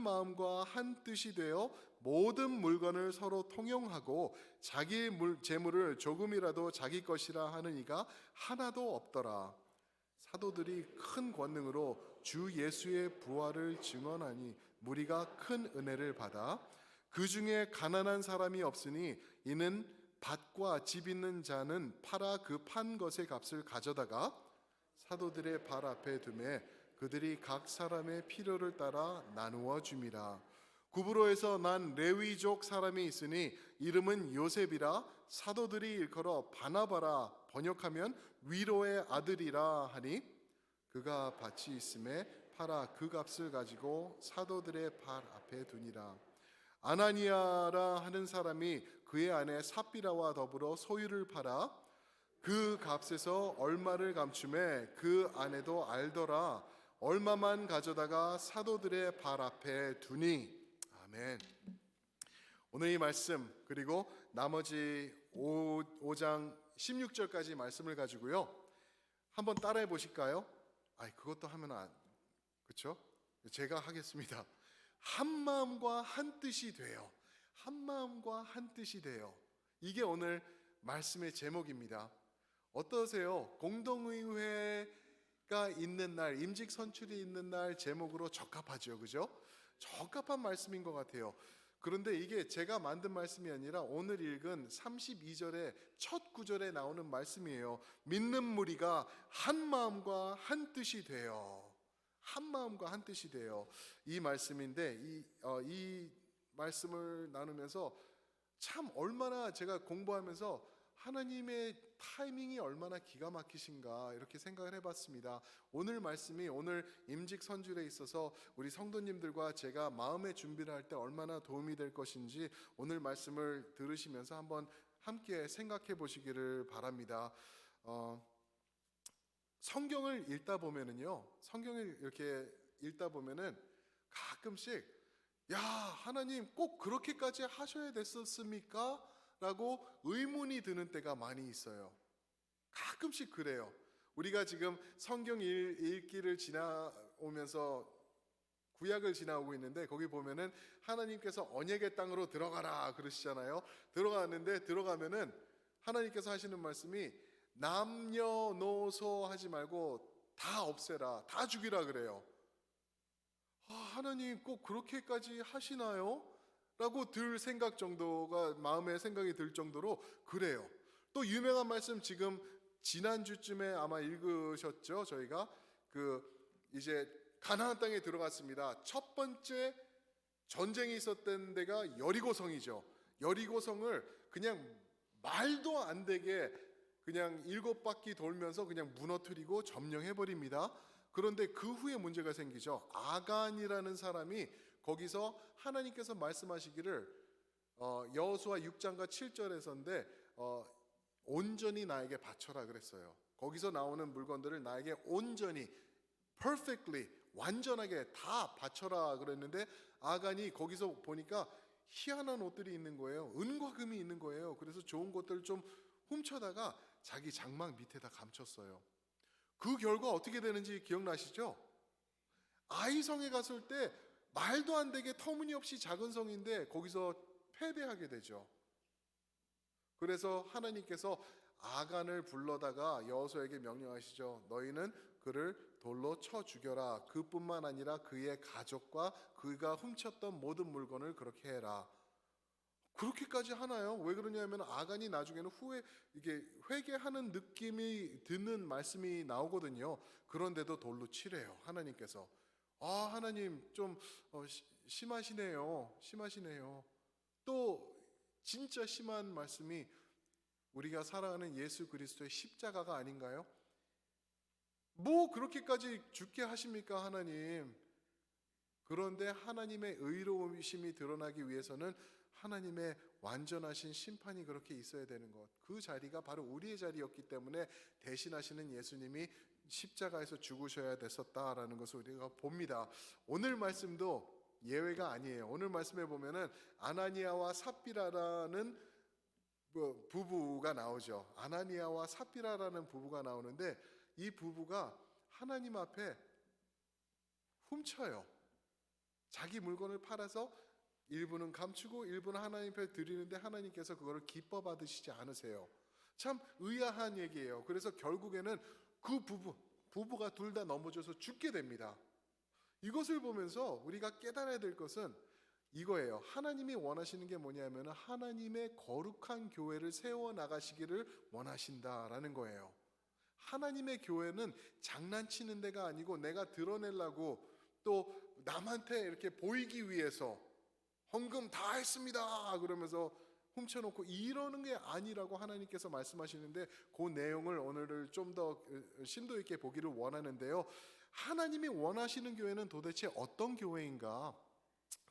마음과 한 뜻이 되어 모든 물건을 서로 통용하고 자기 재물을 조금이라도 자기 것이라 하는 이가 하나도 없더라. 사도들이 큰 권능으로 주 예수의 부활을 증언하니 무리가 큰 은혜를 받아 그 중에 가난한 사람이 없으니 이는 밭과 집 있는 자는 팔아 그 판 것의 값을 가져다가 사도들의 발 앞에 두매 그들이 각 사람의 필요를 따라 나누어 줌이라. 구브로에서 난 레위족 사람이 있으니 이름은 요셉이라 사도들이 일컬어 바나바라 번역하면 위로의 아들이라 하니 그가 밭이 있음에 팔아 그 값을 가지고 사도들의 발 앞에 두니라. 아나니아라 하는 사람이 그의 아내 삽비라와 더불어 소유를 팔아 그 값에서 얼마를 감춤해 그 아내도 알더라. 얼마만 가져다가 사도들의 발 앞에 두니. 아멘. 오늘 이 말씀 그리고 나머지 5장 16절까지 말씀을 가지고요 한번 따라해 보실까요? 그것도 하면 그렇죠? 제가 하겠습니다. 한 마음과 한 뜻이 돼요. 한 마음과 한 뜻이 돼요. 이게 오늘 말씀의 제목입니다. 어떠세요? 공동의회가 있는 날, 임직 선출이 있는 날 제목으로 적합하죠, 그죠? 적합한 말씀인 것 같아요. 그런데 이게 제가 만든 말씀이 아니라 오늘 읽은 32절의 첫 구절에 나오는 말씀이에요. 믿는 무리가 한 마음과 한 뜻이 돼요. 한 마음과 한 뜻이 돼요. 이 말씀인데 이 말씀을 나누면서 참 얼마나 제가 공부하면서 하나님의 타이밍이 얼마나 기가 막히신가 이렇게 생각을 해봤습니다. 오늘 말씀이 오늘 임직 선출에 있어서 우리 성도님들과 제가 마음의 준비를 할 때 얼마나 도움이 될 것인지 오늘 말씀을 들으시면서 한번 함께 생각해 보시기를 바랍니다. 성경을 읽다 보면은요, 성경을 이렇게 읽다 보면은 가끔씩 하나님 꼭 그렇게까지 하셔야 됐었습니까? 라고 의문이 드는 때가 많이 있어요. 가끔씩 그래요. 우리가 지금 성경 읽기를 지나오면서 구약을 지나오고 있는데 거기 보면은 하나님께서 언약의 땅으로 들어가라 그러시잖아요. 들어가면은 하나님께서 하시는 말씀이 남녀노소 하지 말고 다 없애라, 다 죽이라 그래요. 하나님 꼭 그렇게까지 하시나요? 라고 들 생각 정도가 마음에 생각이 들 정도로 그래요. 또 유명한 말씀 지금 지난주쯤에 아마 읽으셨죠? 저희가 이제 가나안 땅에 들어갔습니다. 첫 번째 전쟁이 있었던 데가 여리고성이죠. 여리고성을 그냥 말도 안 되게 그냥 7바퀴 돌면서 그냥 무너뜨리고 점령해 버립니다. 그런데 그 후에 문제가 생기죠. 아간이라는 사람이 거기서 하나님께서 말씀하시기를 여호수아 6장과 7절에서인데 온전히 나에게 바쳐라 그랬어요. 거기서 나오는 물건들을 나에게 온전히 perfectly 완전하게 다 바쳐라 그랬는데 아간이 거기서 보니까 희한한 옷들이 있는 거예요. 은과 금이 있는 거예요. 그래서 좋은 것들을 좀 훔쳐다가 자기 장막 밑에다 감췄어요. 그 결과 어떻게 되는지 기억나시죠? 아이성에 갔을 때 말도 안 되게 터무니없이 작은 성인데 거기서 패배하게 되죠. 그래서 하나님께서 아간을 불러다가 여호수아에게 명령하시죠. 너희는 그를 돌로 쳐 죽여라. 그뿐만 아니라 그의 가족과 그가 훔쳤던 모든 물건을 그렇게 해라. 그렇게까지 하나요? 왜 그러냐면 아간이 나중에는 후에 이게 회개하는 느낌이 드는 말씀이 나오거든요. 그런데도 돌로 치래요. 하나님께서. 하나님 좀 심하시네요. 또 진짜 심한 말씀이 우리가 사랑하는 예수 그리스도의 십자가가 아닌가요? 뭐 그렇게까지 죽게 하십니까, 하나님? 그런데 하나님의 의로우심이 드러나기 위해서는 하나님의 완전하신 심판이 그렇게 있어야 되는 것. 그 자리가 바로 우리의 자리였기 때문에 대신하시는 예수님이 십자가에서 죽으셔야 됐었다라는 것을 우리가 봅니다. 오늘 말씀도 예외가 아니에요. 오늘 말씀에 보면은 아나니아와 삽비라라는 부부가 나오죠. 아나니아와 삽비라라는 부부가 나오는데 이 부부가 하나님 앞에 훔쳐요. 자기 물건을 팔아서 일부는 감추고 일부는 하나님 앞에 드리는데 하나님께서 그거를 기뻐 받으시지 않으세요. 참 의아한 얘기예요. 그래서 결국에는 그 부부가 둘 다 넘어져서 죽게 됩니다. 이것을 보면서 우리가 깨달아야 될 것은 이거예요. 하나님이 원하시는 게 뭐냐면 하나님의 거룩한 교회를 세워 나가시기를 원하신다라는 거예요. 하나님의 교회는 장난치는 데가 아니고 내가 드러내려고 또 남한테 이렇게 보이기 위해서 헌금 다 했습니다 그러면서 훔쳐놓고 이러는 게 아니라고 하나님께서 말씀하시는데 그 내용을 오늘을 좀 더 심도 있게 보기를 원하는데요. 하나님이 원하시는 교회는 도대체 어떤 교회인가?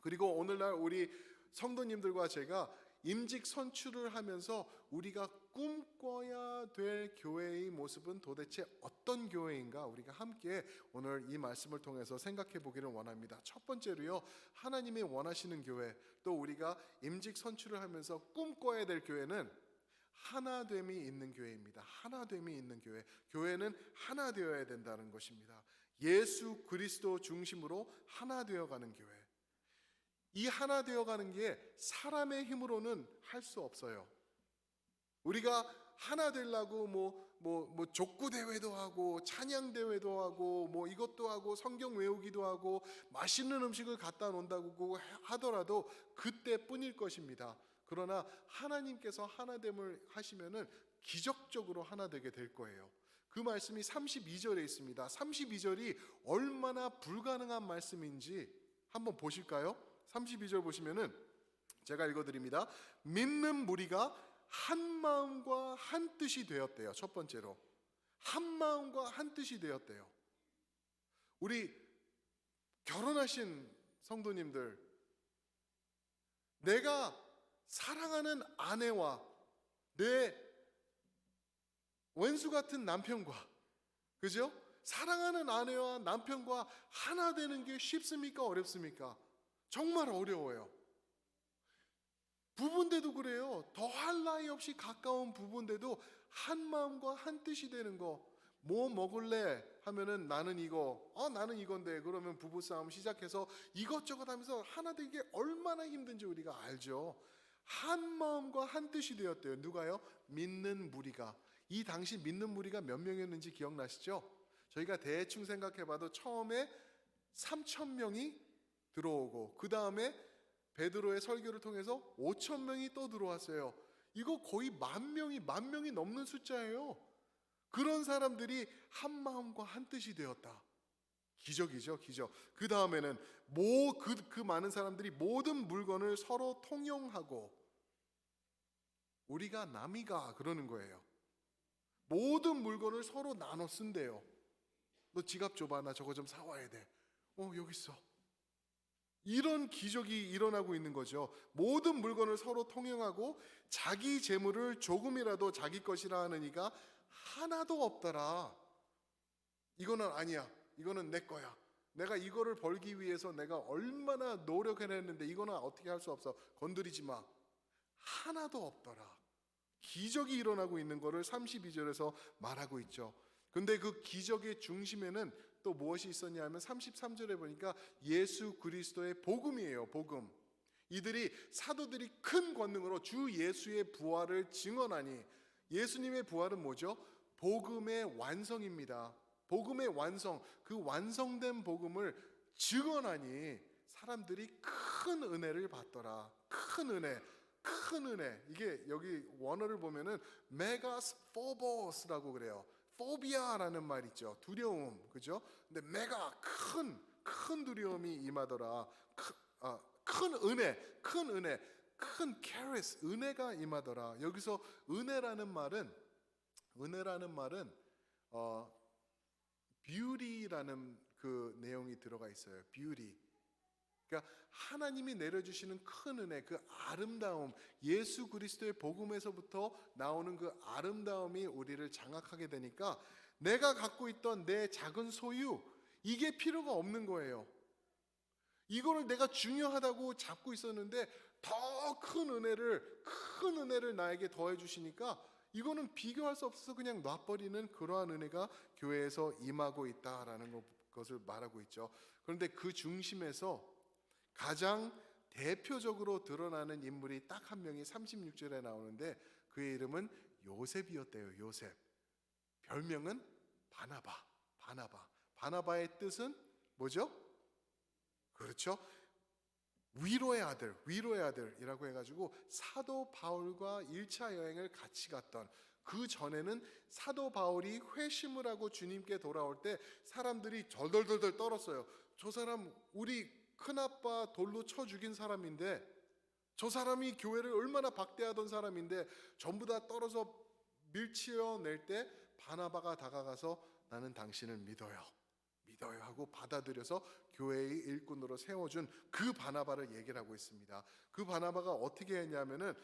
그리고 오늘날 우리 성도님들과 제가 임직 선출을 하면서 우리가 꿈꿔야 될 교회의 모습은 도대체 어떤 교회인가? 우리가 함께 오늘 이 말씀을 통해서 생각해 보기를 원합니다. 첫 번째로요, 하나님이 원하시는 교회, 또 우리가 임직 선출을 하면서 꿈꿔야 될 교회는 하나됨이 있는 교회입니다. 하나됨이 있는 교회. 교회는 하나 되어야 된다는 것입니다. 예수 그리스도 중심으로 하나 되어가는 교회. 이 하나 되어가는 게 사람의 힘으로는 할 수 없어요. 우리가 하나 되려고 뭐 족구 대회도 하고 찬양 대회도 하고 뭐 이것도 하고 성경 외우기도 하고 맛있는 음식을 갖다 놓는다고 하더라도 그때뿐일 것입니다. 그러나 하나님께서 하나됨을 하시면은 기적적으로 하나 되게 될 거예요. 그 말씀이 32절에 있습니다. 32절이 얼마나 불가능한 말씀인지 한번 보실까요? 32절 보시면은 제가 읽어드립니다. 믿는 무리가 한 마음과 한 뜻이 되었대요. 첫 번째로 한 마음과 한 뜻이 되었대요. 우리 결혼하신 성도님들, 내가 사랑하는 아내와 내 왼수 같은 남편과, 그죠? 사랑하는 아내와 남편과 하나 되는 게 쉽습니까? 어렵습니까? 정말 어려워요. 부부인데도 그래요. 더할 나위 없이 가까운 부부인데도 한 마음과 한 뜻이 되는 거. 뭐 먹을래? 하면은 나는 이거, 나는 이건데. 그러면 부부싸움 시작해서 이것저것 하면서 하나 되기 얼마나 힘든지 우리가 알죠. 한 마음과 한 뜻이 되었대요. 누가요? 믿는 무리가. 이 당시 믿는 무리가 몇 명이었는지 기억나시죠? 저희가 대충 생각해봐도 처음에 3,000명이 들어오고 그 다음에 베드로의 설교를 통해서 5,000명이 또 들어왔어요. 이거 거의 만 명이 넘는 숫자예요. 그런 사람들이 한 마음과 한 뜻이 되었다. 기적이죠, 기적. 그 다음에는 그 많은 사람들이 모든 물건을 서로 통용하고 우리가 남이가 그러는 거예요. 모든 물건을 서로 나눠 쓴대요. 너 지갑 줘봐, 나 저거 좀 사와야 돼. 여기 있어. 이런 기적이 일어나고 있는 거죠. 모든 물건을 서로 통용하고 자기 재물을 조금이라도 자기 것이라 하는 이가 하나도 없더라. 이거는 아니야. 이거는 내 거야. 내가 이거를 벌기 위해서 내가 얼마나 노력해냈는데 이거는 어떻게 할 수 없어. 건드리지 마. 하나도 없더라. 기적이 일어나고 있는 거를 32절에서 말하고 있죠. 근데 그 기적의 중심에는 또 무엇이 있었냐 하면 33절에 보니까 예수 그리스도의 복음이에요. 복음. 이들이 사도들이 큰 권능으로 주 예수의 부활을 증언하니, 예수님의 부활은 뭐죠? 복음의 완성입니다. 복음의 완성, 그 완성된 복음을 증언하니 사람들이 큰 은혜를 받더라. 큰 은혜. 이게 여기 원어를 보면은 메가스 포보스라고 그래요. 포비아라는 말 있죠. 두려움, 그죠? 근데 메가 큰 두려움이 임하더라. 큰 은혜, 큰 캐리스, 은혜가 임하더라. 여기서 은혜라는 말은 뷰티라는 그 내용이 들어가 있어요. 뷰티. 그러니까 하나님이 내려주시는 큰 은혜, 그 아름다움, 예수 그리스도의 복음에서부터 나오는 그 아름다움이 우리를 장악하게 되니까 내가 갖고 있던 내 작은 소유, 이게 필요가 없는 거예요. 이거를 내가 중요하다고 잡고 있었는데 더 큰 은혜를 나에게 더해 주시니까 이거는 비교할 수 없어서 그냥 놔버리는 그러한 은혜가 교회에서 임하고 있다라는 것을 말하고 있죠. 그런데 그 중심에서 가장 대표적으로 드러나는 인물이 딱 한 명이 36절에 나오는데 그의 이름은 요셉이었대요. 요셉. 별명은 바나바. 바나바의 뜻은 뭐죠? 그렇죠? 위로의 아들이라고 해가지고 사도 바울과 1차 여행을 같이 갔던, 그 전에는 사도 바울이 회심을 하고 주님께 돌아올 때 사람들이 덜덜덜 떨었어요. 저 사람 우리 큰아빠 돌로 쳐 죽인 사람인데, 저 사람이 교회를 얼마나 박대하던 사람인데, 전부 다 떨어서 밀치어낼 때 바나바가 다가가서 나는 당신을 믿어요 하고 받아들여서 교회의 일꾼으로 세워준 그 바나바를 얘기를 하고 있습니다. 그 바나바가 어떻게 했냐면은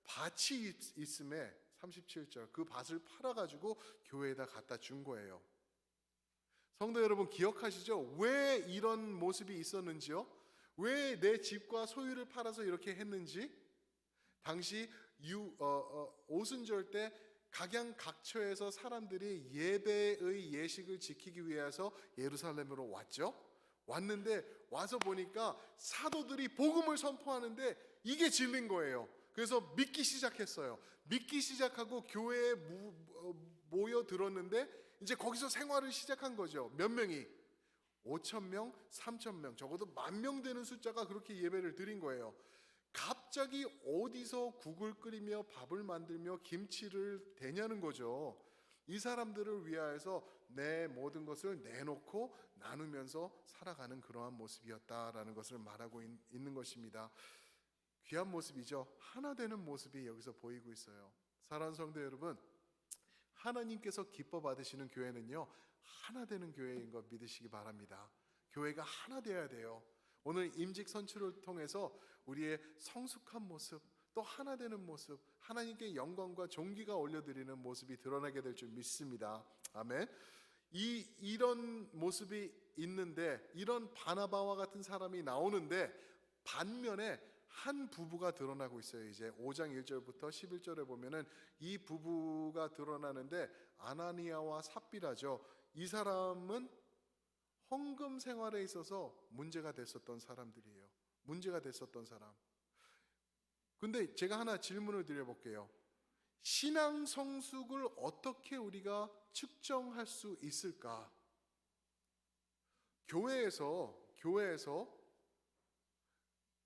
밭이 있음에 37절 그 밭을 팔아가지고 교회에다 갖다 준 거예요. 성도 여러분 기억하시죠? 왜 이런 모습이 있었는지요? 왜 내 집과 소유를 팔아서 이렇게 했는지? 당시 오순절 때 각양각처에서 사람들이 예배의 예식을 지키기 위해서 예루살렘으로 왔는데 와서 보니까 사도들이 복음을 선포하는데 이게 진린 거예요. 그래서 믿기 시작했어요. 믿기 시작하고 교회에 모여들었는데 이제 거기서 생활을 시작한 거죠. 몇 명이? 5,000명, 3,000명, 적어도 10,000명 되는 숫자가 그렇게 예배를 드린 거예요. 갑자기 어디서 국을 끓이며 밥을 만들며 김치를 대냐는 거죠. 이 사람들을 위하여서 내 모든 것을 내놓고 나누면서 살아가는 그러한 모습이었다라는 것을 말하고 있는 것입니다. 귀한 모습이죠. 하나 되는 모습이 여기서 보이고 있어요. 사랑하는 성도 여러분, 하나님께서 기뻐 받으시는 교회는요, 하나 되는 교회인 것 믿으시기 바랍니다. 교회가 하나 되어야 돼요. 오늘 임직 선출을 통해서 우리의 성숙한 모습, 또 하나 되는 모습, 하나님께 영광과 존귀가 올려드리는 모습이 드러나게 될 줄 믿습니다. 아멘. 이런 모습이 있는데, 이런 바나바와 같은 사람이 나오는데 반면에 한 부부가 드러나고 있어요. 이제 5장 1절부터 11절에 보면은 이 부부가 드러나는데 아나니아와 삽비라죠. 이 사람은 헌금 생활에 있어서 문제가 됐었던 사람들이에요. 문제가 됐었던 사람. 근데 제가 하나 질문을 드려볼게요. 신앙 성숙을 어떻게 우리가 측정할 수 있을까? 교회에서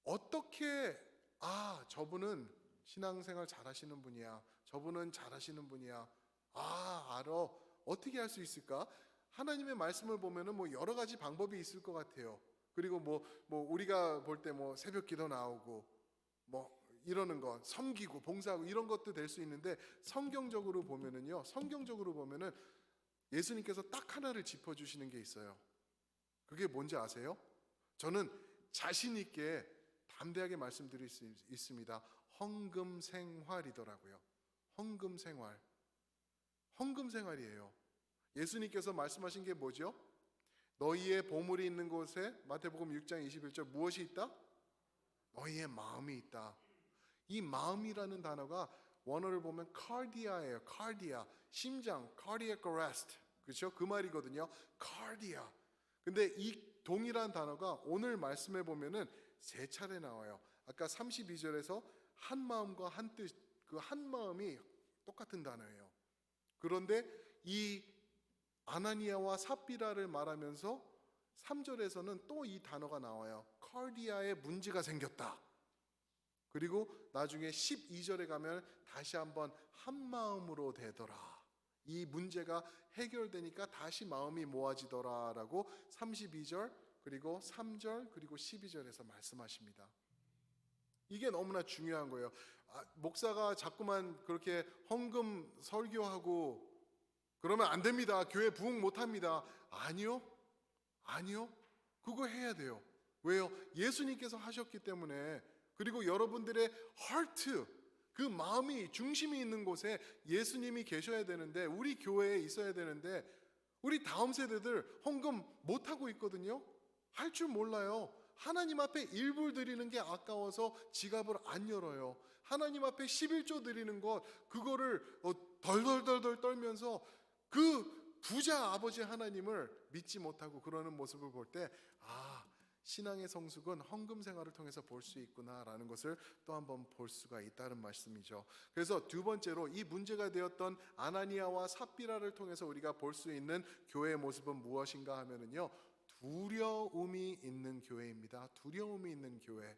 어떻게 저분은 신앙생활 잘하시는 분이야, 저분은 잘하시는 분이야, 알아, 어떻게 할 수 있을까? 하나님의 말씀을 보면은 뭐 여러 가지 방법이 있을 것 같아요. 그리고 뭐 우리가 볼 때 뭐 새벽 기도 나오고 뭐 이러는 거, 섬기고 봉사하고 이런 것도 될 수 있는데, 성경적으로 보면은 예수님께서 딱 하나를 짚어주시는 게 있어요. 그게 뭔지 아세요? 저는 자신 있게 담대하게 말씀드릴 수 있습니다. 헌금 생활이더라고요. 헌금 생활이에요. 예수님께서 말씀하신 게 뭐죠? 너희의 보물이 있는 곳에, 마태복음 6장 21절, 무엇이 있다? 너희의 마음이 있다. 이 마음이라는 단어가 원어를 보면 cardia예요. cardia, 심장, cardiac arrest. 그렇죠? 그 말이거든요. cardia. 근데 이 동일한 단어가 오늘 말씀에 보면은 3차례 나와요. 아까 32절에서 한 마음과 한 뜻, 그 한 마음이 똑같은 단어예요. 그런데 이 아나니아와 삽비라를 말하면서 3절에서는 또 이 단어가 나와요. 카디아에 문제가 생겼다. 그리고 나중에 12절에 가면 다시 한번 한 마음으로 되더라. 이 문제가 해결되니까 다시 마음이 모아지더라라고 32절, 그리고 3절, 그리고 12절에서 말씀하십니다. 이게 너무나 중요한 거예요. 목사가 자꾸만 그렇게 헌금 설교하고 그러면 안 됩니다. 교회 부흥 못 합니다. 아니요. 그거 해야 돼요. 왜요? 예수님께서 하셨기 때문에. 그리고 여러분들의 heart, 그 마음이, 중심이 있는 곳에 예수님이 계셔야 되는데, 우리 교회에 있어야 되는데, 우리 다음 세대들 헌금 못 하고 있거든요. 할 줄 몰라요. 하나님 앞에 일불 드리는 게 아까워서 지갑을 안 열어요. 하나님 앞에 11조 드리는 것, 그거를 덜덜덜 떨면서 그 부자 아버지 하나님을 믿지 못하고 그러는 모습을 볼 때, 신앙의 성숙은 헌금 생활을 통해서 볼 수 있구나라는 것을 또 한번 볼 수가 있다는 말씀이죠. 그래서 두 번째로 이 문제가 되었던 아나니아와 삽비라를 통해서 우리가 볼 수 있는 교회의 모습은 무엇인가 하면은요, 두려움이 있는 교회입니다. 두려움이 있는 교회.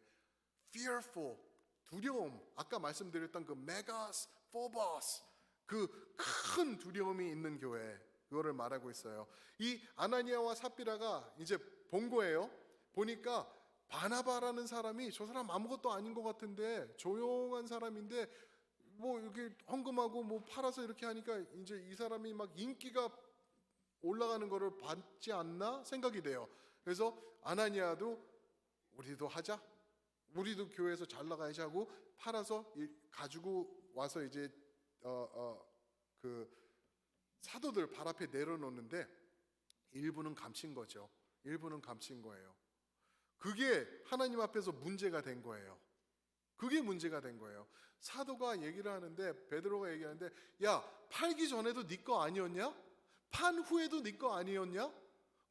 fearful, 두려움. 아까 말씀드렸던 그 메가스, 포버스, 그 큰 두려움이 있는 교회, 그거를 말하고 있어요. 이 아나니아와 삽비라가 이제 본 거예요. 보니까 바나바라는 사람이 저 사람 아무것도 아닌 것 같은데, 조용한 사람인데 뭐 이렇게 헌금하고 뭐 팔아서 이렇게 하니까 이제 이 사람이 막 인기가 올라가는 거를 봤지 않나 생각이 돼요. 그래서 아나니아도 우리도 하자, 우리도 교회에서 잘 나가야지 하고 팔아서 가지고 와서 이제 그 사도들 발 앞에 내려놓는데 일부는 감춘 거죠. 일부는 감춘 거예요. 그게 하나님 앞에서 문제가 된 거예요. 그게 문제가 된 거예요. 사도가 얘기를 하는데, 베드로가 얘기하는데, 야, 팔기 전에도 네 거 아니었냐? 판 후에도 네 거 아니었냐?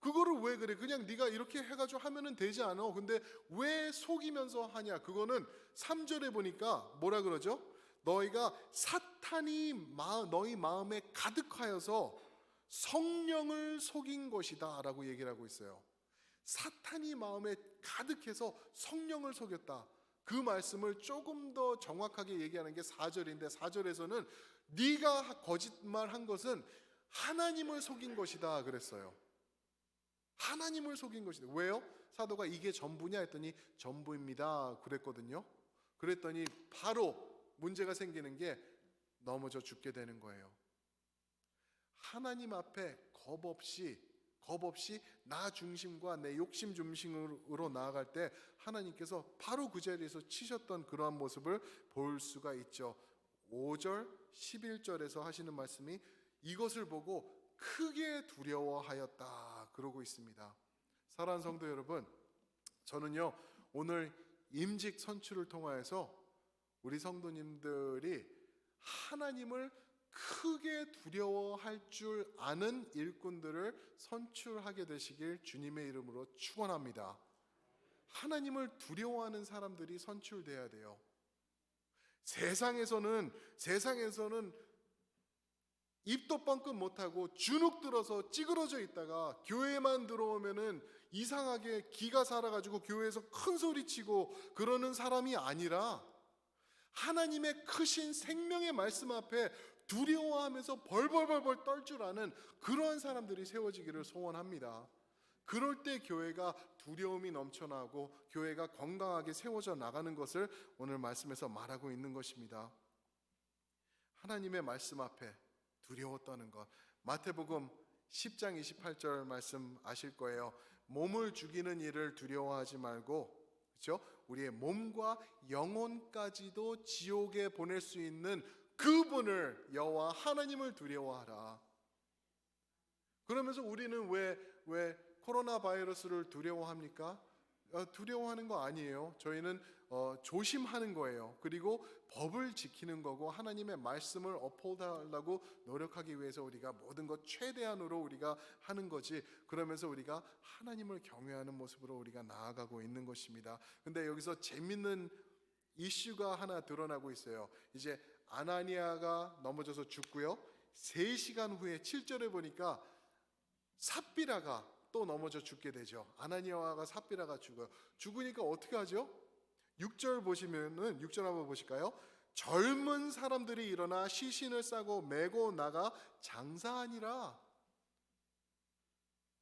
그거를 왜 그래? 그냥 네가 이렇게 해가지고 하면은 되지 않아? 근데 왜 속이면서 하냐? 그거는 3절에 보니까 뭐라 그러죠? 너희가 사탄이 너희 마음에 가득하여서 성령을 속인 것이다 라고 얘기를 하고 있어요. 사탄이 마음에 가득해서 성령을 속였다. 그 말씀을 조금 더 정확하게 얘기하는 게 4절인데, 4절에서는 네가 거짓말한 것은 하나님을 속인 것이다 그랬어요. 하나님을 속인 것이다. 왜요? 사도가 이게 전부냐 했더니 전부입니다 그랬거든요. 그랬더니 바로 문제가 생기는 게 넘어져 죽게 되는 거예요. 하나님 앞에 겁 없이 나 중심과 내 욕심 중심으로 나아갈 때 하나님께서 바로 그 자리에서 치셨던 그러한 모습을 볼 수가 있죠. 5절 11절에서 하시는 말씀이 이것을 보고 크게 두려워하였다 그러고 있습니다. 사랑하는 성도 여러분, 저는요 오늘 임직 선출을 통하여서 우리 성도님들이 하나님을 크게 두려워할 줄 아는 일꾼들을 선출하게 되시길 주님의 이름으로 축원합니다. 하나님을 두려워하는 사람들이 선출돼야 돼요. 세상에서는 입도 뻥끗 못하고 주눅 들어서 찌그러져 있다가 교회만 들어오면은 이상하게 기가 살아가지고 교회에서 큰 소리치고 그러는 사람이 아니라 하나님의 크신 생명의 말씀 앞에 두려워하면서 벌벌벌벌 떨 줄 아는 그러한 사람들이 세워지기를 소원합니다. 그럴 때 교회가 두려움이 넘쳐나고 교회가 건강하게 세워져 나가는 것을 오늘 말씀에서 말하고 있는 것입니다. 하나님의 말씀 앞에 두려워 떠는 것. 마태복음 10장 28절 말씀 아실 거예요. 몸을 죽이는 일을 두려워하지 말고, 그렇죠? 우리의 몸과 영혼까지도 지옥에 보낼 수 있는 그분을, 여호와 하나님을 두려워하라. 그러면서 우리는 왜 코로나 바이러스를 두려워합니까? 두려워하는 거 아니에요. 저희는 조심하는 거예요. 그리고 법을 지키는 거고 하나님의 말씀을 uphold하려고 노력하기 위해서 우리가 모든 것 최대한으로 우리가 하는 거지. 그러면서 우리가 하나님을 경외하는 모습으로 우리가 나아가고 있는 것입니다. 근데 여기서 재밌는 이슈가 하나 드러나고 있어요. 이제 아나니아가 넘어져서 죽고요. 3시간 후에 7절에 보니까 삽비라가 또 넘어져 죽게 되죠. 아나니아와 삽비라가 죽어요. 죽으니까 어떻게 하죠? 6절 보시면은 6절 한번 보실까요? 젊은 사람들이 일어나 시신을 싸고 메고 나가 장사하니라.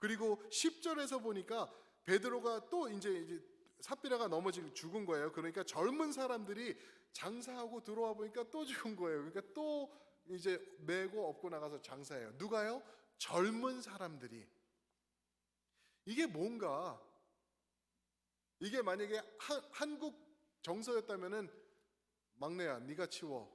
그리고 10절에서 보니까 베드로가 또 이제 삽비라가 넘어지고 죽은 거예요. 그러니까 젊은 사람들이 장사하고 들어와 보니까 또 죽은 거예요. 그러니까 또 이제 메고 업고 나가서 장사해요. 누가요? 젊은 사람들이. 이게 뭔가, 이게 만약에 한국 정서였다면은 막내야 네가 치워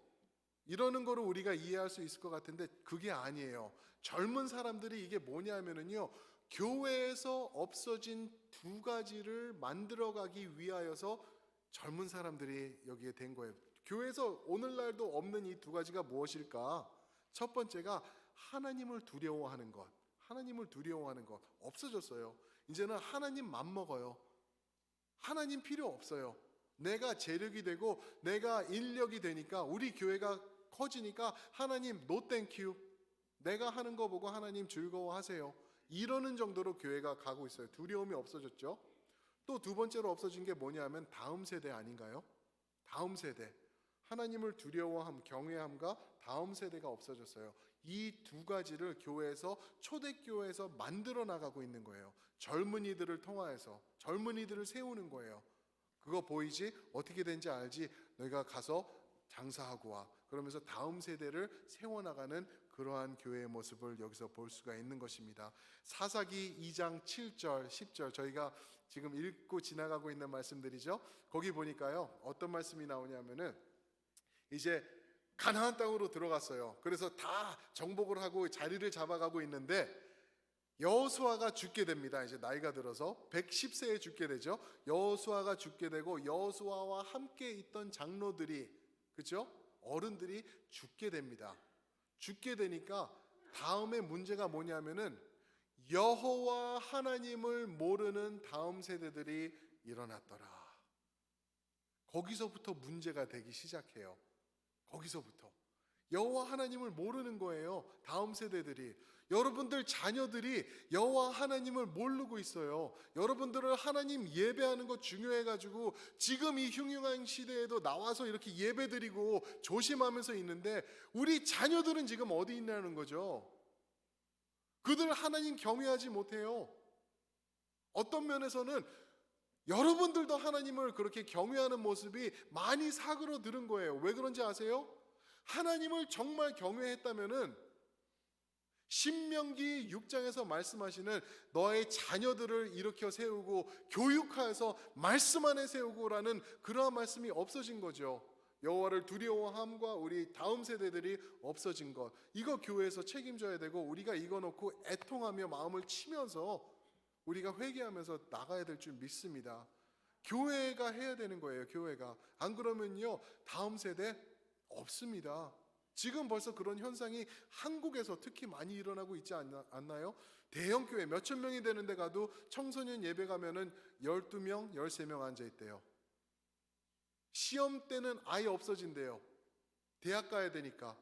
이러는 거를 우리가 이해할 수 있을 것 같은데 그게 아니에요. 젊은 사람들이 이게 뭐냐면은요, 교회에서 없어진 2가지를 만들어가기 위하여서 젊은 사람들이 여기에 된 거예요. 교회에서 오늘날도 없는 이 2가지가 무엇일까? 첫 번째가 하나님을 두려워하는 것. 하나님을 두려워하는 것 없어졌어요. 이제는 하나님 맘먹어요. 하나님 필요 없어요. 내가 재력이 되고 내가 인력이 되니까 우리 교회가 커지니까 하나님 노 땡큐. 내가 하는 거 보고 하나님 즐거워하세요. 이러는 정도로 교회가 가고 있어요. 두려움이 없어졌죠. 또 두 번째로 없어진 게 뭐냐면 다음 세대 아닌가요? 다음 세대. 하나님을 두려워함, 경외함과 다음 세대가 없어졌어요. 이 두 가지를 교회에서 초대교회에서 만들어 나가고 있는 거예요. 젊은이들을 통하여서 젊은이들을 세우는 거예요. 그거 보이지? 어떻게 된지 알지? 너희가 가서 장사하고 와. 그러면서 다음 세대를 세워나가는 그러한 교회의 모습을 여기서 볼 수가 있는 것입니다. 사사기 2장 7절, 10절 저희가 지금 읽고 지나가고 있는 말씀들이죠. 거기 보니까요. 어떤 말씀이 나오냐면은 이제 가나안 땅으로 들어갔어요. 그래서 다 정복을 하고 자리를 잡아가고 있는데 여호수아가 죽게 됩니다. 이제 나이가 들어서 110세에 죽게 되죠. 여호수아가 죽게 되고 여호수아와 함께 있던 장로들이, 그렇죠? 어른들이 죽게 됩니다. 죽게 되니까 다음에 문제가 뭐냐면은 여호와 하나님을 모르는 다음 세대들이 일어났더라. 거기서부터 문제가 되기 시작해요. 거기서부터 여호와 하나님을 모르는 거예요. 다음 세대들이. 여러분들 자녀들이 여호와 하나님을 모르고 있어요. 여러분들은 하나님 예배하는 거 중요해가지고 지금 이 흉흉한 시대에도 나와서 이렇게 예배드리고 조심하면서 있는데 우리 자녀들은 지금 어디 있냐는 거죠. 그들 하나님 경외하지 못해요. 어떤 면에서는 여러분들도 하나님을 그렇게 경외하는 모습이 많이 사그러들은 거예요. 왜 그런지 아세요? 하나님을 정말 경외했다면은 신명기 6장에서 말씀하시는 너의 자녀들을 일으켜 세우고 교육하여서 말씀 안에 세우고라는 그러한 말씀이 없어진 거죠. 여호와를 두려워함과 우리 다음 세대들이 없어진 것, 이거 교회에서 책임져야 되고 우리가 이거 놓고 애통하며 마음을 치면서 우리가 회개하면서 나가야 될 줄 믿습니다. 교회가 해야 되는 거예요. 교회가. 안 그러면요 다음 세대 없습니다. 지금 벌써 그런 현상이 한국에서 특히 많이 일어나고 있지 않나요? 대형 교회 몇천 명이 되는 데 가도 청소년 예배 가면은 12명, 13명 앉아 있대요. 시험 때는 아예 없어진대요. 대학 가야 되니까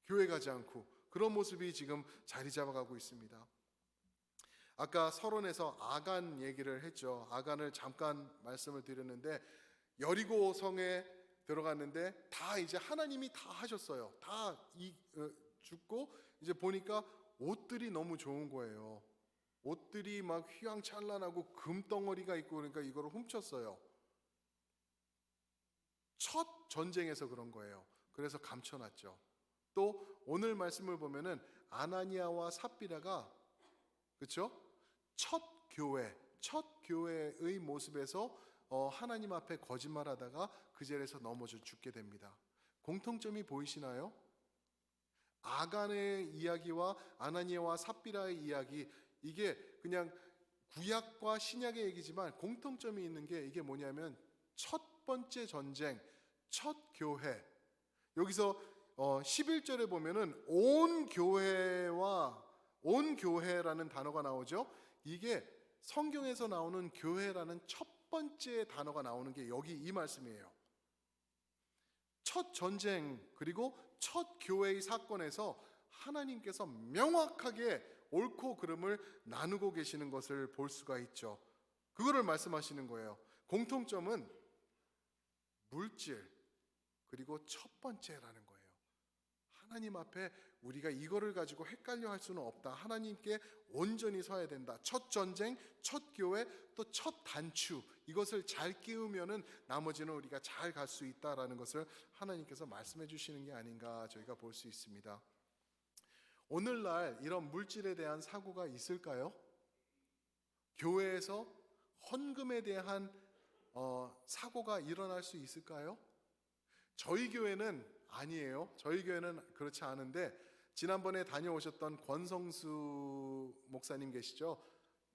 교회 가지 않고. 그런 모습이 지금 자리 잡아가고 있습니다. 아까 서론에서 아간 얘기를 했죠. 아간을 잠깐 말씀을 드렸는데 여리고 성에 들어갔는데 다 이제 하나님이 다 하셨어요. 다 죽고 이제 보니까 옷들이 너무 좋은 거예요. 옷들이 막 휘황찬란하고 금덩어리가 있고 그러니까 이거를 훔쳤어요. 첫 전쟁에서 그런 거예요. 그래서 감춰놨죠. 또 오늘 말씀을 보면은 아나니아와 삽비라가 그렇죠? 첫 교회의 모습에서 하나님 앞에 거짓말하다가 그 자리에서 넘어져 죽게 됩니다. 공통점이 보이시나요? 아간의 이야기와 아나니아와 삽비라의 이야기, 이게 그냥 구약과 신약의 얘기지만 공통점이 있는 게 이게 뭐냐면 첫 번째 전쟁, 첫 교회. 여기서 11절에 보면은 온 교회라는 단어가 나오죠. 이게 성경에서 나오는 교회라는 첫 번째 단어가 나오는 게 여기 이 말씀이에요. 첫 전쟁 그리고 첫 교회의 사건에서 하나님께서 명확하게 옳고 그름을 나누고 계시는 것을 볼 수가 있죠. 그거를 말씀하시는 거예요. 공통점은 물질 그리고 첫 번째라는 거예요. 하나님 앞에 우리가 이거를 가지고 헷갈려 할 수는 없다. 하나님께 온전히 서야 된다. 첫 전쟁, 첫 교회, 또 첫 단추, 이것을 잘 끼우면은 나머지는 우리가 잘 갈 수 있다라는 것을 하나님께서 말씀해 주시는 게 아닌가 저희가 볼 수 있습니다. 오늘날 이런 물질에 대한 사고가 있을까요? 교회에서 헌금에 대한 사고가 일어날 수 있을까요? 저희 교회는 아니에요. 저희 교회는 그렇지 않은데 지난번에 다녀오셨던 권성수 목사님 계시죠?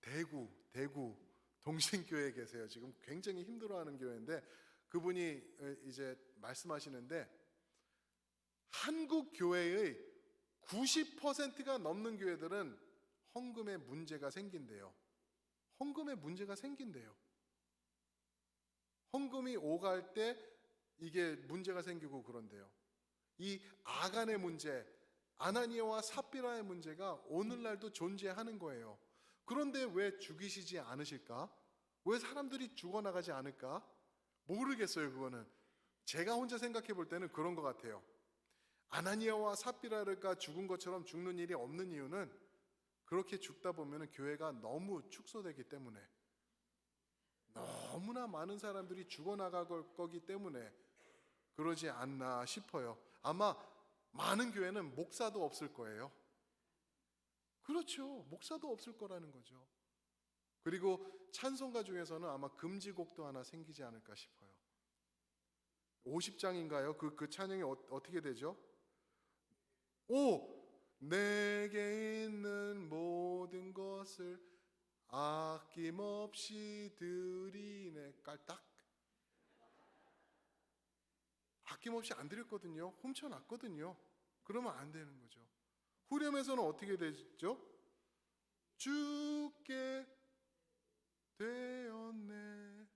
대구 동신교회에 계세요. 지금 굉장히 힘들어하는 교회인데 그분이 이제 말씀하시는데 한국 교회의 90%가 넘는 교회들은 헌금에 문제가 생긴대요. 헌금에 문제가 생긴대요. 헌금이 오갈 때 이게 문제가 생기고 그런데요. 이 아간의 문제, 아나니아와 삽비라의 문제가 오늘날도 존재하는 거예요. 그런데 왜 죽이시지 않으실까? 왜 사람들이 죽어나가지 않을까? 모르겠어요. 그거는 제가 혼자 생각해 볼 때는 그런 것 같아요. 아나니아와 삽비라가 죽은 것처럼 죽는 일이 없는 이유는 그렇게 죽다 보면 교회가 너무 축소되기 때문에, 너무나 많은 사람들이 죽어나갈 거기 때문에 그러지 않나 싶어요. 아마 많은 교회는 목사도 없을 거예요. 그렇죠. 목사도 없을 거라는 거죠. 그리고 찬송가 중에서는 아마 금지곡도 하나 생기지 않을까 싶어요. 50장인가요? 그 찬양이 어떻게 되죠? 내게 있는 모든 것을 아낌없이 드리네. 깔딱. 아낌없이 안 드렸거든요. 훔쳐놨거든요. 그러면 안 되는 거죠. 후렴에서는 어떻게 되죠? 주께 되었네.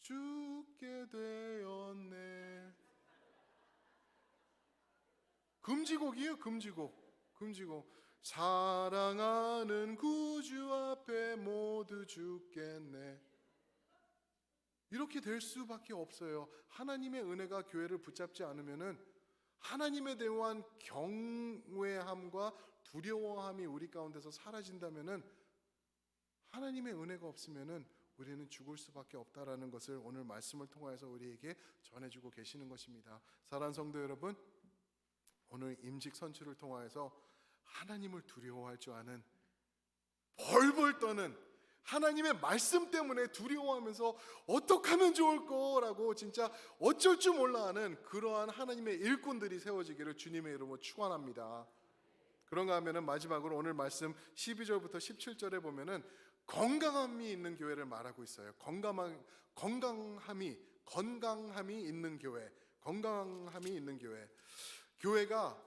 주께 되었네. 금지곡이에요. 금지곡. 사랑하는 구주 앞에 모두 죽겠네. 이렇게 될 수밖에 없어요. 하나님의 은혜가 교회를 붙잡지 않으면은, 하나님에 대한 경외함과 두려워함이 우리 가운데서 사라진다면은, 하나님의 은혜가 없으면은 우리는 죽을 수밖에 없다라는 것을 오늘 말씀을 통해서 우리에게 전해주고 계시는 것입니다. 사랑하는 성도 여러분, 오늘 임직 선출을 통하여서 하나님을 두려워할 줄 아는, 벌벌 떠는, 하나님의 말씀 때문에 두려워하면서 어떻게 하면 좋을 거라고 진짜 어쩔 줄 몰라 하는 그러한 하나님의 일꾼들이 세워지기를 주님의 이름으로 축원합니다. 그런가 하면은 마지막으로 오늘 말씀 12절부터 17절에 보면은 건강함이 있는 교회를 말하고 있어요. 건강함이 있는 교회. 건강함이 있는 교회. 교회가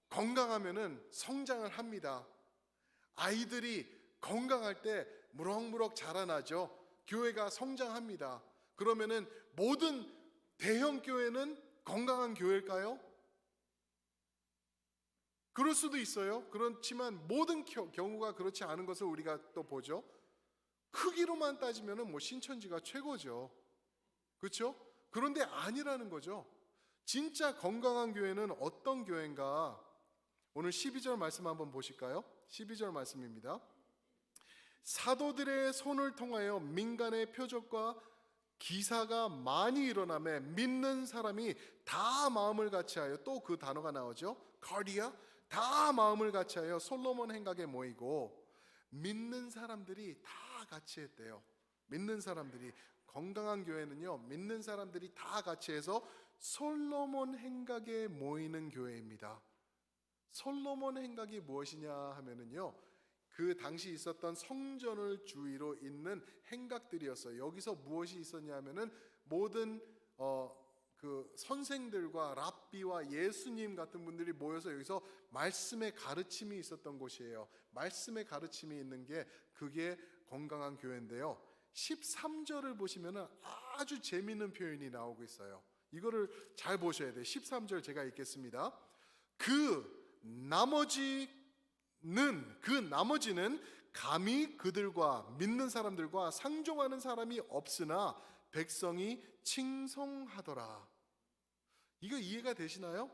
건강하면은 성장을 합니다. 아이들이 건강할 때 무럭무럭 자라나죠. 교회가 성장합니다. 그러면은 모든 대형 교회는 건강한 교회일까요? 그럴 수도 있어요. 그렇지만 모든 경우가 그렇지 않은 것을 우리가 또 보죠. 크기로만 따지면은 뭐 신천지가 최고죠. 그렇죠? 그런데 아니라는 거죠. 진짜 건강한 교회는 어떤 교회인가? 오늘 12절 말씀 한번 보실까요? 12절 말씀입니다. 사도들의 손을 통하여 민간의 표적과 기사가 많이 일어나매 믿는 사람이 다 마음을 같이하여, 또 그 단어가 나오죠. 카디아, 다 마음을 같이하여 솔로몬 행각에 모이고, 믿는 사람들이 다 같이 했대요. 믿는 사람들이, 건강한 교회는요, 믿는 사람들이 다 같이 해서 솔로몬 행각에 모이는 교회입니다. 솔로몬 행각이 무엇이냐 하면은요, 그 당시 있었던 성전을 주위로 있는 행각들이었어요. 여기서 무엇이 있었냐 하면은 모든 그 선생들과 랍비와 예수님 같은 분들이 모여서 여기서 말씀의 가르침이 있었던 곳이에요. 말씀의 가르침이 있는 게 그게 건강한 교회인데요. 13절을 보시면은 아주 재미있는 표현이 나오고 있어요. 이거를 잘 보셔야 돼요. 13절 제가 읽겠습니다. 그 나머지는 감히 그들과 믿는 사람들과 상종하는 사람이 없으나 백성이 칭송하더라. 이거 이해가 되시나요?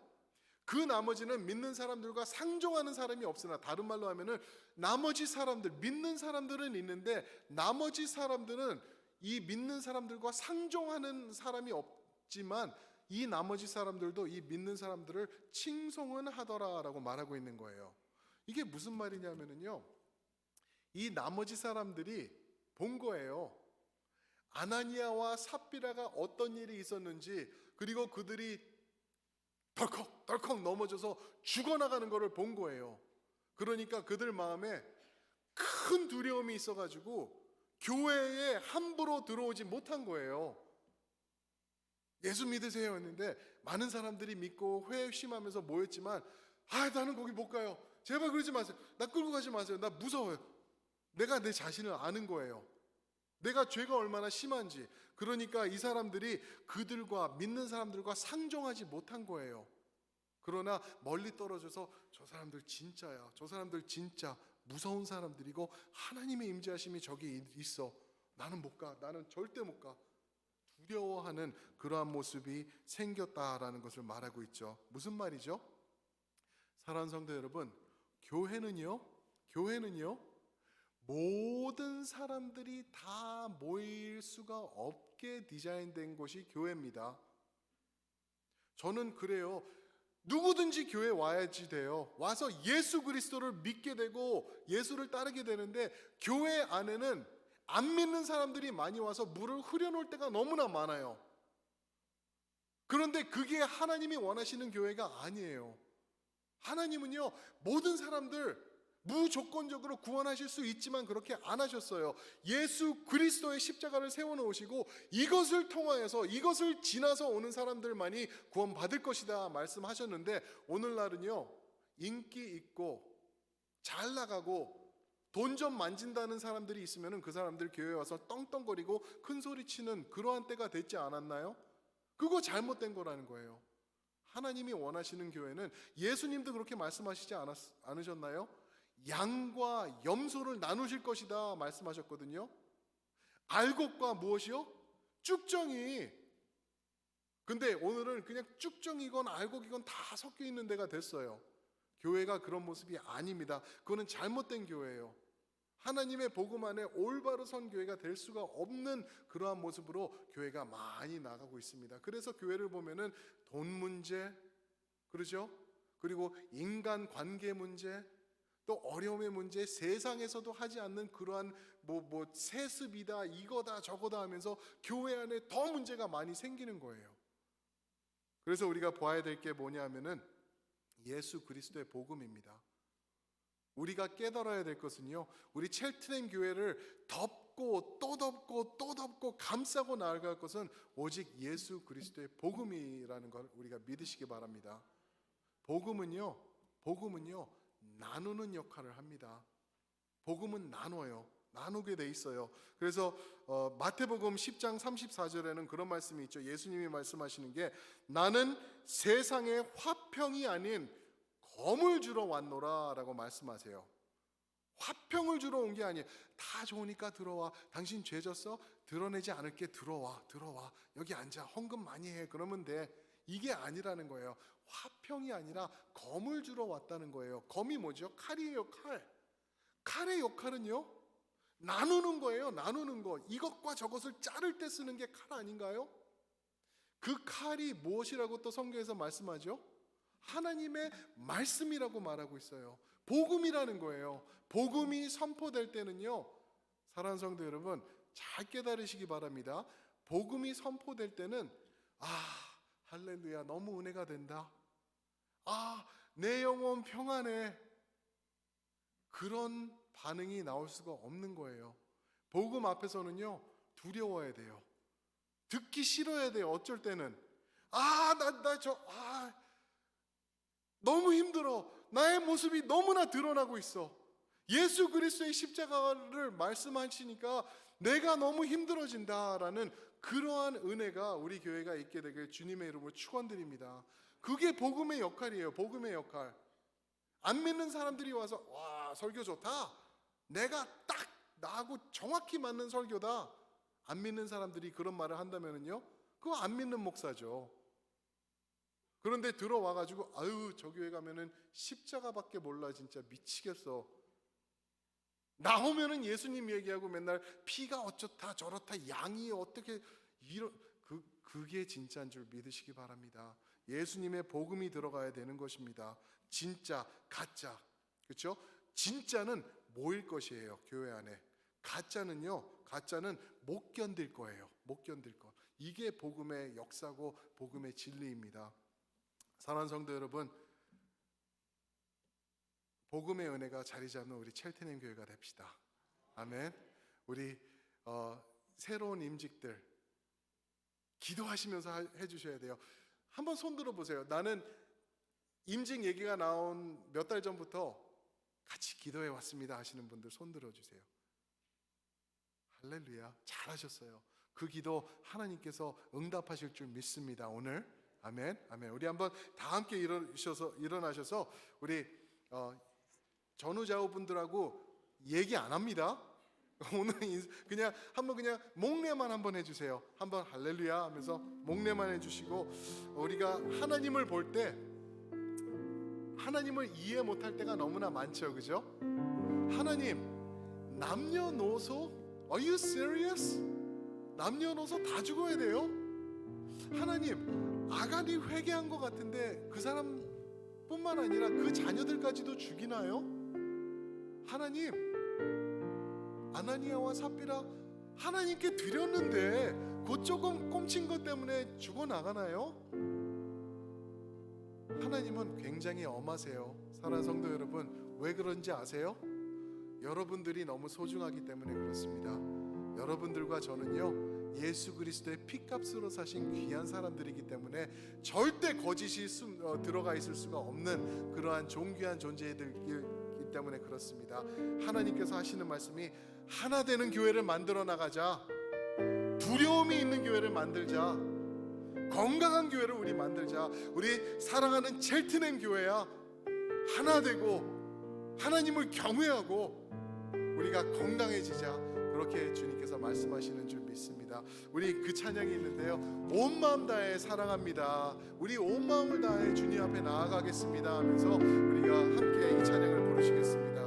그 나머지는 믿는 사람들과 상종하는 사람이 없으나, 다른 말로 하면은 나머지 사람들, 믿는 사람들은 있는데 나머지 사람들은 이 믿는 사람들과 상종하는 사람이 없지만 이 나머지 사람들도 이 믿는 사람들을 칭송은 하더라라고 말하고 있는 거예요. 이게 무슨 말이냐면요, 이 나머지 사람들이 본 거예요. 아나니아와 삽비라가 어떤 일이 있었는지, 그리고 그들이 덜컥 넘어져서 죽어나가는 것을 본 거예요. 그러니까 그들 마음에 큰 두려움이 있어가지고 교회에 함부로 들어오지 못한 거예요. 예수 믿으세요 했는데 많은 사람들이 믿고 회심하면서 모였지만, 나는 거기 못 가요. 제발 그러지 마세요. 나 끌고 가지 마세요. 나 무서워요. 내가 내 자신을 아는 거예요. 내가 죄가 얼마나 심한지. 그러니까 이 사람들이 그들과 믿는 사람들과 상종하지 못한 거예요. 그러나 멀리 떨어져서 저 사람들 진짜야. 저 사람들 진짜 무서운 사람들이고 하나님의 임재하심이 저기 있어. 나는 못 가. 나는 절대 못 가. 두려워하는 그러한 모습이 생겼다라는 것을 말하고 있죠. 무슨 말이죠? 사랑하는 성도 여러분, 교회는요 모든 사람들이 다 모일 수가 없게 디자인된 곳이 교회입니다. 저는 그래요. 누구든지 교회 와야지 돼요. 와서 예수 그리스도를 믿게 되고 예수를 따르게 되는데, 교회 안에는 안 믿는 사람들이 많이 와서 물을 흐려놓을 때가 너무나 많아요. 그런데 그게 하나님이 원하시는 교회가 아니에요. 하나님은요 모든 사람들 무조건적으로 구원하실 수 있지만 그렇게 안 하셨어요. 예수 그리스도의 십자가를 세워놓으시고 이것을 통하여서, 이것을 지나서 오는 사람들만이 구원받을 것이다 말씀하셨는데, 오늘날은요 인기 있고 잘 나가고 돈 좀 만진다는 사람들이 있으면 그 사람들 교회에 와서 떵떵거리고 큰소리치는 그러한 때가 됐지 않았나요? 그거 잘못된 거라는 거예요. 하나님이 원하시는 교회는, 예수님도 그렇게 말씀하시지 않으셨나요? 양과 염소를 나누실 것이다 말씀하셨거든요. 알곡과 무엇이요? 쭉정이. 근데 오늘은 그냥 쭉정이건 알곡이건 다 섞여 있는 데가 됐어요. 교회가 그런 모습이 아닙니다. 그거는 잘못된 교회예요. 하나님의 복음 안에 올바로 선 교회가 될 수가 없는 그러한 모습으로 교회가 많이 나가고 있습니다. 그래서 교회를 보면은 돈 문제, 그러죠? 그리고 인간 관계 문제, 또 어려움의 문제, 세상에서도 하지 않는 그러한 세습이다, 이거다 저거다 하면서 교회 안에 더 문제가 많이 생기는 거예요. 그래서 우리가 봐야 될 게 뭐냐면은 예수 그리스도의 복음입니다. 우리가 깨달아야 될 것은요, 우리 첼트렘 교회를 덮고 또 덮고 또 덮고 감싸고 나아갈 것은 오직 예수 그리스도의 복음이라는 걸 우리가 믿으시기 바랍니다. 복음은요 나누는 역할을 합니다. 복음은 나눠요. 나누게 돼 있어요. 그래서 마태복음 10장 34절에는 그런 말씀이 있죠. 예수님이 말씀하시는 게, 나는 세상의 화평이 아닌 검을 주러 왔노라 라고 말씀하세요. 화평을 주러 온 게 아니에요. 다 좋으니까 들어와. 당신 죄 졌어? 드러내지 않을게. 들어와. 여기 앉아. 헌금 많이 해. 그러면 돼. 이게 아니라는 거예요. 화평이 아니라 검을 주러 왔다는 거예요. 검이 뭐죠? 칼이에요. 칼의 역할은요 나누는 거예요. 나누는 거. 이것과 저것을 자를 때 쓰는 게 칼 아닌가요? 그 칼이 무엇이라고 또 성경에서 말씀하죠? 하나님의 말씀이라고 말하고 있어요. 복음이라는 거예요. 복음이 선포될 때는요, 사랑하는 성도 여러분 잘 깨달으시기 바랍니다. 복음이 선포될 때는 할렐루야, 너무 은혜가 된다. 내 영혼 평안해. 그런 반응이 나올 수가 없는 거예요. 복음 앞에서는요 두려워야 돼요. 듣기 싫어야 돼요. 어쩔 때는 너무 힘들어. 나의 모습이 너무나 드러나고 있어. 예수 그리스도의 십자가를 말씀하시니까 내가 너무 힘들어진다라는 그러한 은혜가 우리 교회가 있게 되길 주님의 이름으로 축원드립니다. 그게 복음의 역할이에요. 복음의 역할. 안 믿는 사람들이 와서 와, 설교 좋다. 내가 딱 나하고 정확히 맞는 설교다. 안 믿는 사람들이 그런 말을 한다면은요, 그거 안 믿는 목사죠. 그런데 들어와가지고 저 교회 가면은 십자가밖에 몰라. 진짜 미치겠어. 나오면은 예수님 얘기하고 맨날 피가 어쩌다 저렇다, 양이 어떻게 그게 진짜인 줄 믿으시기 바랍니다. 예수님의 복음이 들어가야 되는 것입니다. 진짜, 가짜, 그렇죠? 진짜는 모일 것이에요. 교회 안에. 가짜는 못 견딜 거예요. 못 견딜 거. 이게 복음의 역사고 복음의 진리입니다. 사랑하는 성도 여러분, 복음의 은혜가 자리 잡는 우리 첼트렘 교회가 됩시다. 아멘. 우리 새로운 임직들 기도하시면서 해주셔야 돼요. 한번 손 들어보세요. 나는 임직 얘기가 나온 몇 달 전부터 같이 기도해 왔습니다 하시는 분들 손 들어주세요. 할렐루야, 잘하셨어요. 그 기도 하나님께서 응답하실 줄 믿습니다. 오늘 아멘, 아멘. 우리 한번 다 함께 일어나셔서 우리 전우좌우 분들하고 얘기 안 합니다. 오늘 그냥 한번 그냥 목례만 한번 해주세요. 한번 할렐루야 하면서 목례만 해주시고, 우리가 하나님을 볼 때 하나님을 이해 못할 때가 너무나 많죠, 그죠? 하나님, 남녀노소, Are you serious? 남녀노소 다 죽어야 돼요? 하나님, 아간이 회개한 것 같은데 그 사람뿐만 아니라 그 자녀들까지도 죽이나요? 하나님, 아나니아와 삽비라 하나님께 드렸는데 그 조금 꼼친 것 때문에 죽어나가나요? 하나님은 굉장히 엄하세요. 사랑하는 성도 여러분, 왜 그런지 아세요? 여러분들이 너무 소중하기 때문에 그렇습니다. 여러분들과 저는요, 예수 그리스도의 피값으로 사신 귀한 사람들이기 때문에 절대 거짓이 들어가 있을 수가 없는 그러한 존귀한 존재들이기 때문에 그렇습니다. 하나님께서 하시는 말씀이 하나 되는 교회를 만들어 나가자, 두려움이 있는 교회를 만들자, 건강한 교회를 우리 만들자. 우리 사랑하는 첼트넨 교회야, 하나 되고 하나님을 경외하고 우리가 건강해지자, 그렇게 주님께서 말씀하시는 줄 믿습니다. 우리 그 찬양이 있는데요, 온 마음 다해 사랑합니다, 우리 온 마음을 다해 주님 앞에 나아가겠습니다 하면서 우리가 함께 이 찬양을 부르시겠습니다.